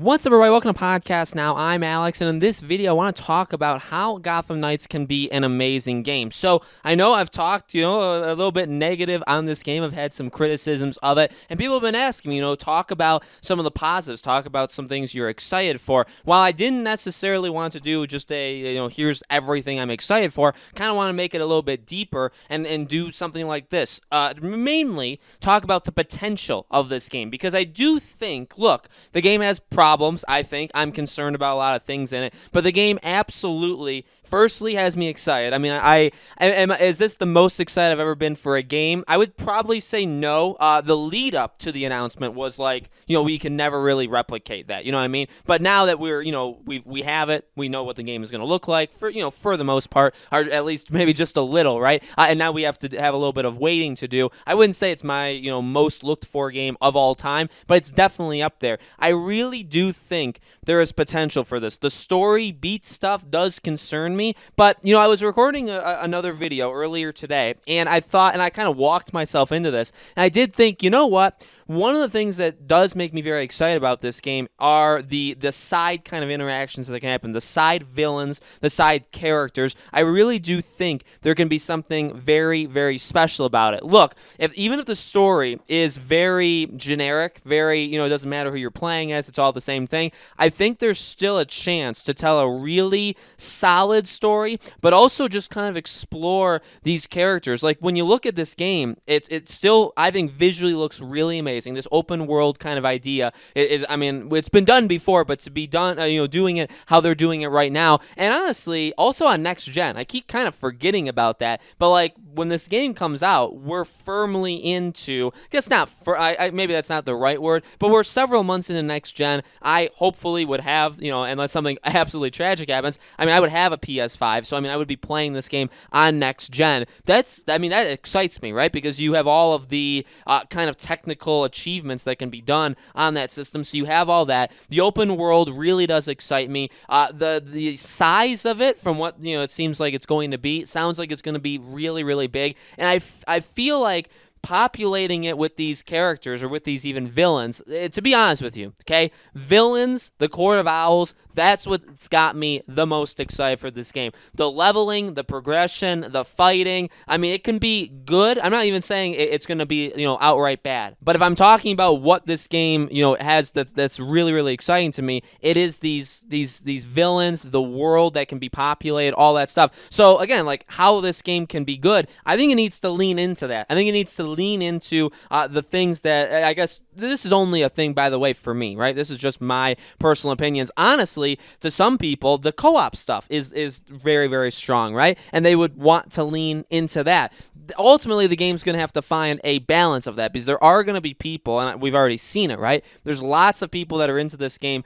What's up, everybody? Welcome to Podcast Now. I'm Alex, and in this video, I want to talk about how Gotham Knights can be an amazing game. So, I know I've talked, a little bit negative on this game. I've had some criticisms of it, and people have been asking me, talk about some of the positives, talk about some things you're excited for. While I didn't necessarily want to do just here's everything I'm excited for, kind of want to make it a little bit deeper and do something like this. Mainly, talk about the potential of this game, because I do think, look, the game has problems. I think I'm concerned about a lot of things in it, but the game absolutely, firstly, has me excited. I mean, is this the most excited I've ever been for a game? I would probably say no. The lead up to the announcement was like, we can never really replicate that. You know what I mean? But now that we're, we have it, we know what the game is going to look like for the most part, or at least maybe just a little, right? And now we have to have a little bit of waiting to do. I wouldn't say it's my, most looked for game of all time, but it's definitely up there. I really do think there is potential for this. The story beat stuff does concern me, but I was recording another video earlier today, and I thought, and I kind of walked myself into this, and I did think, you know what? One of the things that does make me very excited about this game are the side kind of interactions that can happen, the side villains, the side characters. I really do think there can be something very, very special about it. Look, even if the story is very generic, very, it doesn't matter who you're playing as, it's all the same thing, I think there's still a chance to tell a really solid story, but also just kind of explore these characters. Like, when you look at this game, it still, I think, visually looks really amazing. This open world kind of idea is, I mean, it's been done before, but to be done, doing it how they're doing it right now, and honestly, also on next gen. I keep kind of forgetting about that, but like when this game comes out, we're firmly into. I guess not. Maybe that's not the right word, but we're several months into next gen. I hopefully would have, unless something absolutely tragic happens. I mean, I would have a PS5, so I would be playing this game on next gen. That excites me, right? Because you have all of the kind of technical achievements that can be done on that system. So you have all that. The open world really does excite me. The size of it, from what it seems like it's going to be, sounds like it's going to be really, really big. And I feel like populating it with these characters, or with these even villains, to be honest with you, okay? Villains, the Court of Owls, that's what's got me the most excited for this game. The leveling, the progression, the fighting, I mean, it can be good. I'm not even saying it's going to be, outright bad. But if I'm talking about what this game, has that's really, really exciting to me, it is these villains, the world that can be populated, all that stuff. So again, like how this game can be good, I think it needs to lean into that. I think it needs to lean into the things that, I guess, this is only a thing, by the way, for me, right? This is just my personal opinions. Honestly, to some people, the co-op stuff is very, very strong, right? And they would want to lean into that. Ultimately, the game's going to have to find a balance of that, because there are going to be people, and we've already seen it, right? There's lots of people that are into this game,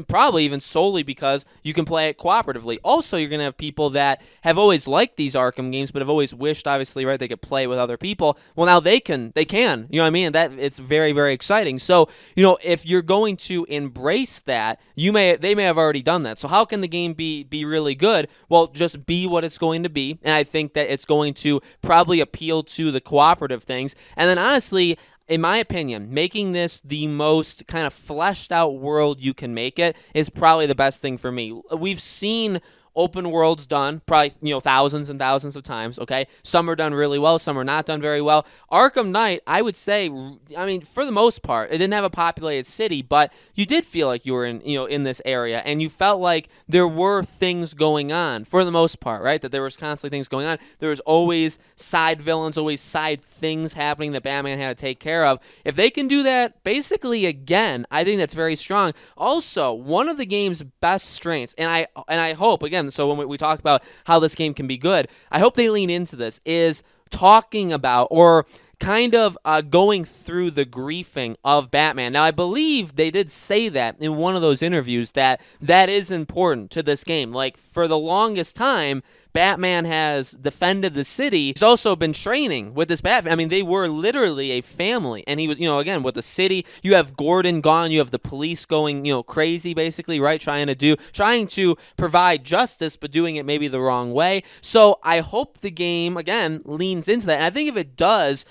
probably even solely because you can play it cooperatively. Also, you're going to have people that have always liked these Arkham games, but have always wished, obviously, right, they could play with other people. Well, now they can, you know what I mean? That it's very, very exciting. So, if you're going to embrace that, they may have already done that. So how can the game be really good? Well, just be what it's going to be, and I think that it's going to probably appeal to the cooperative things. And then honestly, in my opinion, making this the most kind of fleshed out world you can make it is probably the best thing for me. We've seen open worlds done probably thousands and thousands of times, okay? Some are done really well, some are not done very well. Arkham Knight, I would say, I mean, for the most part, it didn't have a populated city, but you did feel like you were in this area, and you felt like there were things going on for the most part, right? That there was constantly things going on. There was always side villains, always side things happening that Batman had to take care of. If they can do that basically again, I think that's very strong. Also, one of the game's best strengths, and I hope, again, so when we talk about how this game can be good, I hope they lean into this, is talking about, or kind of going through the griefing of Batman. Now, I believe they did say that in one of those interviews, that is important to this game. Like, for the longest time, Batman has defended the city. He's also been training with this Batman. I mean, they were literally a family. And he was, again, with the city, you have Gordon gone, you have the police going, crazy, basically, right? Trying to provide justice, but doing it maybe the wrong way. So I hope the game, again, leans into that. And I think if it does,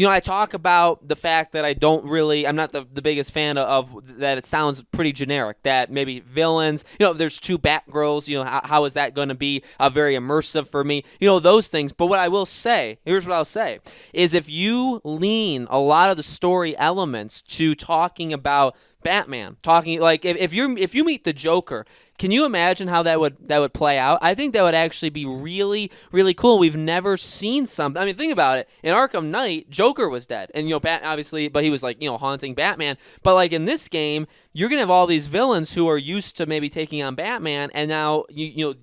I talk about the fact that I'm not the biggest fan of that. It sounds pretty generic that maybe villains, there's two Batgirls, how is that going to be very immersive for me, those things. But what I will say, here's what I'll say, is if you lean a lot of the story elements to talking about Batman, talking like if you meet the Joker, can you imagine how that would play out? I think that would actually be really, really cool. We've never seen something. I mean, think about it. In Arkham Knight, Joker was dead, and obviously, but he was like haunting Batman. But like in this game, you're gonna have all these villains who are used to maybe taking on Batman, and now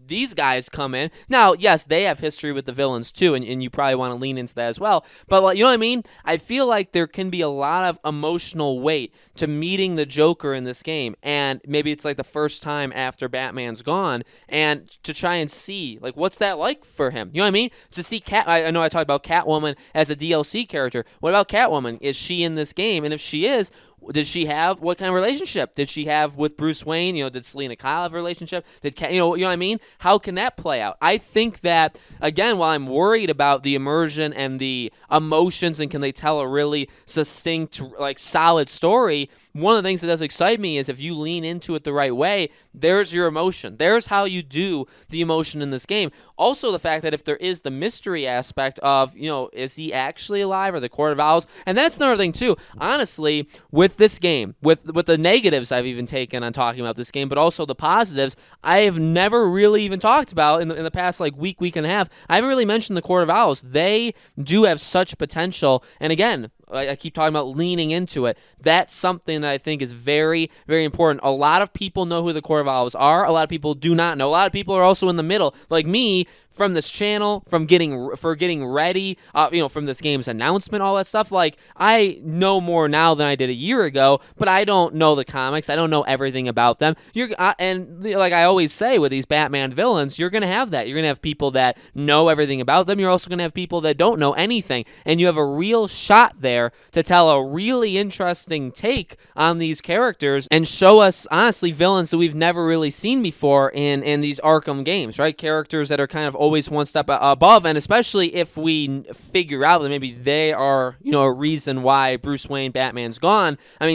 these guys come in. Now, yes, they have history with the villains too, and you probably want to lean into that as well. But like, you know what I mean? I feel like there can be a lot of emotional weight to meeting the Joker in this game, and maybe it's like the first time after Batman's gone, and to try and see like what's that like for him. You know what I mean? To see I know I talked about Catwoman as a DLC character. What about Catwoman? Is she in this game? And if she is, did she have what kind of relationship did she have with Bruce Wayne? Did Selena Kyle have a relationship? Did you know what I mean? How can that play out? I think that again, while I'm worried about the immersion and the emotions and can they tell a really succinct, like solid story, one of the things that does excite me is if you lean into it the right way, there's your emotion. There's how you do the emotion in this game. Also, the fact that if there is the mystery aspect of, is he actually alive or the Court of Owls? And that's another thing too. Honestly, with this game, with the negatives I've even taken on talking about this game, but also the positives, I have never really even talked about in the past like week and a half. I haven't really mentioned the Court of Owls. They do have such potential. And again, I keep talking about leaning into it. That's something that I think is very, very important. A lot of people know who the Court of Owls are. A lot of people do not know. A lot of people are also in the middle, like me, from this channel, from getting ready, from this game's announcement, all that stuff. Like, I know more now than I did a year ago, but I don't know the comics. I don't know everything about them. And like I always say with these Batman villains, you're going to have that. You're going to have people that know everything about them. You're also going to have people that don't know anything. And you have a real shot there to tell a really interesting take on these characters and show us, honestly, villains that we've never really seen before in these Arkham games, right? Characters that are kind of always one step above, and especially if we figure out that maybe they are, a reason why Bruce Wayne, Batman's gone. How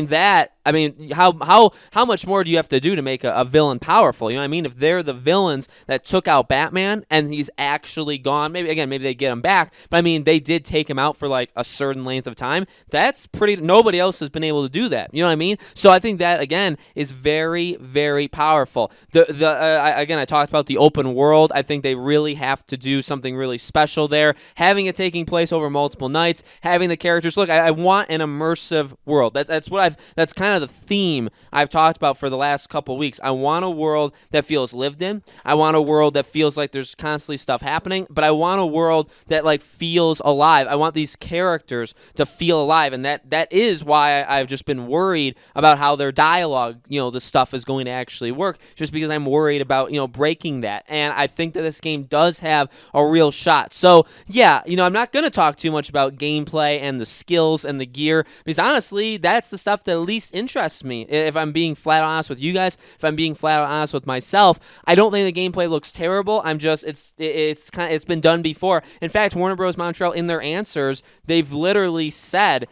much more do you have to do to make a villain powerful? You know what I mean? If they're the villains that took out Batman and he's actually gone, maybe they get him back, but they did take him out for like a certain length of time. That's nobody else has been able to do that. You know what I mean? So I think that again is very, very powerful. I talked about the open world. I think they really have to do something really special there. Having it taking place over multiple nights, having the characters look. I want an immersive world. That's kind of the theme I've talked about for the last couple weeks. I want a world that feels lived in. I want a world that feels like there's constantly stuff happening, but I want a world that like feels alive. I want these characters to feel alive, and that is why I've just been worried about how their dialogue, the stuff is going to actually work, just because I'm worried about, breaking that. And I think that this game does have a real shot. So yeah, I'm not going to talk too much about gameplay and the skills and the gear, because honestly, that's the stuff that least interests me. If I'm being flat honest with you guys, if I'm being flat honest with myself, I don't think the gameplay looks terrible. It's been done before. In fact, Warner Bros. Montreal, in their answers, they've literally said,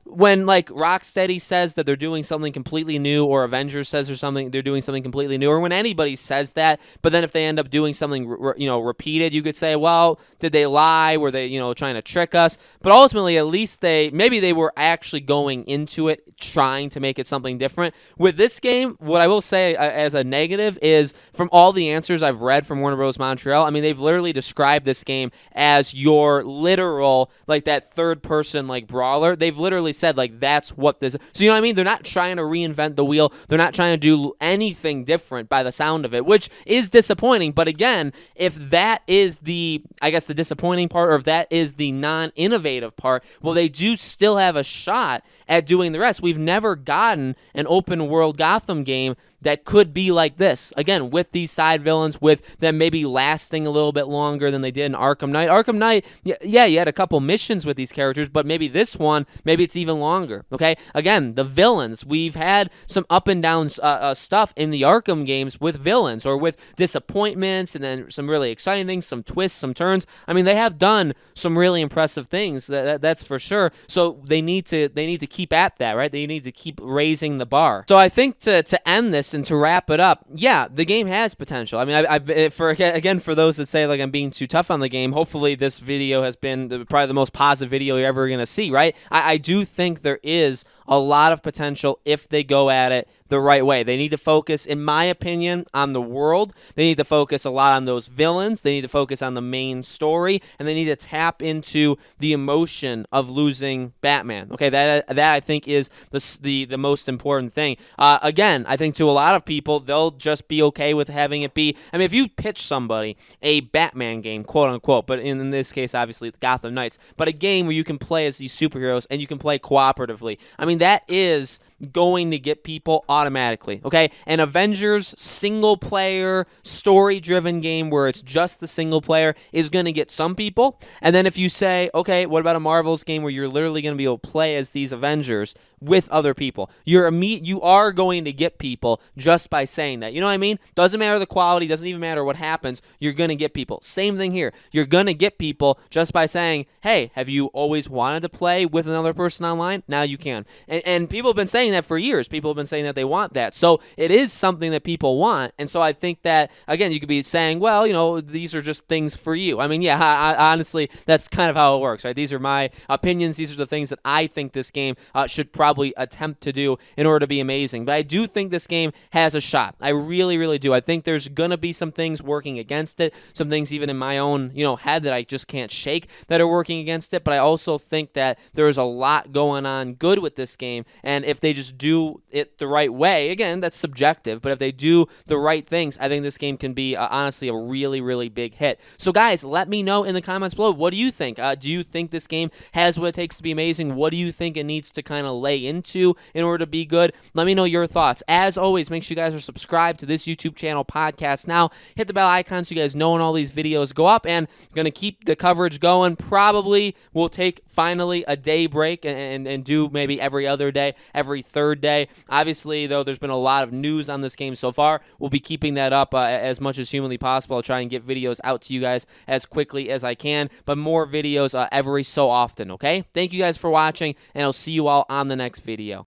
when like Rocksteady says that they're doing something completely new, or Avengers says they're doing something completely new, or when anybody says that, but then if they end up doing something repeated, you could say, well, did they lie? Were they trying to trick us? But ultimately, at least maybe they were actually going into it trying to make it something different. With this game, what I will say as a negative is, from all the answers I've read from Warner Bros. Montreal, they've literally described this game as your literal, like that third person like brawler. They've literally said like that's what this. So you know what I mean? They're not trying to reinvent the wheel. They're not trying to do anything different by the sound of it, which is disappointing. But again, if that is the disappointing part, or if that is the non-innovative part, well, they do still have a shot at doing the rest. We've never gotten an open world Gotham game that could be like this. Again, with these side villains, with them maybe lasting a little bit longer than they did in Arkham Knight. Arkham Knight, yeah, you had a couple missions with these characters, but maybe this one, maybe it's even longer, okay? Again, the villains, we've had some up and down stuff in the Arkham games with villains or with disappointments and then some really exciting things, some twists, some turns. I mean, they have done some really impressive things, that's for sure. So they need to keep at that, right? They need to keep raising the bar. So I think to end this and to wrap it up, yeah, the game has potential. I mean, for those that say like I'm being too tough on the game, hopefully this video has been probably the most positive video you're ever gonna see, right? I do think there is a lot of potential if they go at it the right way. They need to focus, in my opinion, on the world. They need to focus a lot on those villains. They need to focus on the main story, and they need to tap into the emotion of losing Batman. Okay, that I think is the most important thing. Again, I think to a lot of people, they'll just be okay with having it be. I mean, if you pitch somebody a Batman game, quote unquote, but in this case, obviously, it's Gotham Knights, but a game where you can play as these superheroes and you can play cooperatively. I mean, that is going to get people automatically, okay? An Avengers single-player, story-driven game where it's just the single player is going to get some people. And then if you say, okay, what about a Marvel's game where you're literally going to be able to play as these Avengers with other people? You are going to get people just by saying that. You know what I mean? Doesn't matter the quality, doesn't even matter what happens, you're going to get people. Same thing here. You're going to get people just by saying, hey, have you always wanted to play with another person online? Now you can. And people have been saying that for years. People have been saying that they want that. So it is something that people want. And so I think that, again, you could be saying, well, you know, these are just things for you. I mean, yeah, honestly, that's kind of how it works, right? These are my opinions. These are the things that I think this game should probably attempt to do in order to be amazing. But I do think this game has a shot. I really, really do. I think there's going to be some things working against it, some things even in my own, head that I just can't shake that are working against it. But I also think that there is a lot going on good with this game. And if they just do it the right way, again, that's subjective, but if they do the right things, I think this game can be honestly a really, really big hit. So guys, let me know in the comments below, what do you think? Do you think this game has what it takes to be amazing? What do you think it needs to kind of lay into in order to be good? Let me know your thoughts. As always, make sure you guys are subscribed to this YouTube channel, Podcast Now. Hit the bell icon so you guys know when all these videos go up, and I'm going to keep the coverage going. Probably we'll take finally a day break and do maybe every other day, every third day. Obviously, though, there's been a lot of news on this game so far. We'll be keeping that up as much as humanly possible. I'll try and get videos out to you guys as quickly as I can, but more videos every so often, okay? Thank you guys for watching, and I'll see you all on the next video.